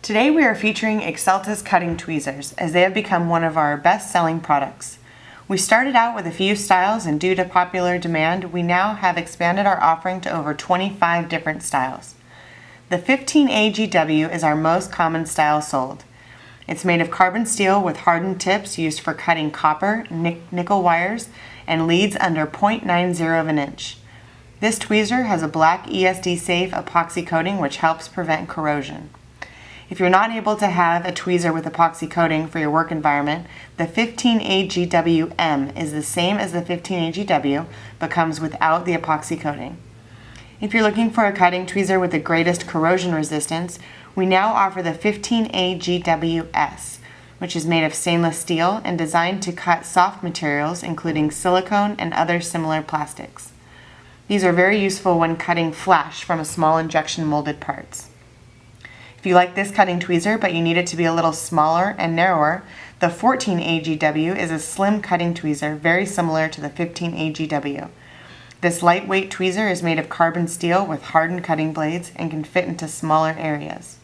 Today we are featuring Excelta's cutting tweezers, as they have become one of our best-selling products. We started out with a few styles, and due to popular demand, we now have expanded our offering to over 25 different styles. The 15A-GW is our most common style sold. It's made of carbon steel with hardened tips used for cutting copper, nickel wires, and leads under 0.90 of an inch. This tweezer has a black ESD-safe epoxy coating which helps prevent corrosion. If you're not able to have a tweezer with epoxy coating for your work environment, the 15A-GW-M is the same as the 15A-GW but comes without the epoxy coating. If you're looking for a cutting tweezer with the greatest corrosion resistance, we now offer the 15A-GW-S, which is made of stainless steel and designed to cut soft materials including silicone and other similar plastics. These are very useful when cutting flash from a small injection molded parts. If you like this cutting tweezer but you need it to be a little smaller and narrower, the 14A-GW is a slim cutting tweezer very similar to the 15A-GW. This lightweight tweezer is made of carbon steel with hardened cutting blades and can fit into smaller areas.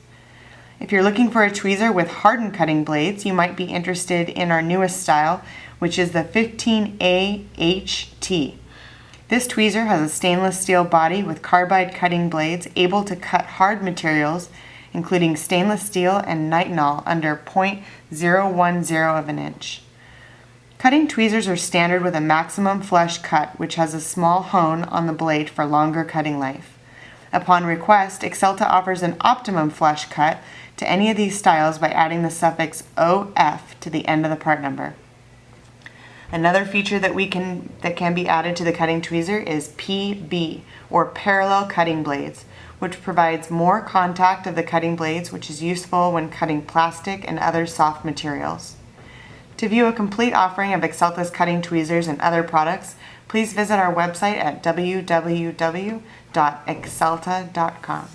If you're looking for a tweezer with hardened cutting blades, you might be interested in our newest style, which is the 15A-HT. This tweezer has a stainless steel body with carbide cutting blades able to cut hard materials including stainless steel and nitinol under 0.010 of an inch. Cutting tweezers are standard with a maximum flush cut, which has a small hone on the blade for longer cutting life. Upon request, Excelta offers an optimum flush cut to any of these styles by adding the suffix OF to the end of the part number. Another feature that can be added to the cutting tweezer is PB, or parallel cutting blades, which provides more contact of the cutting blades, which is useful when cutting plastic and other soft materials. To view a complete offering of Excelta's cutting tweezers and other products, please visit our website at www.excelta.com.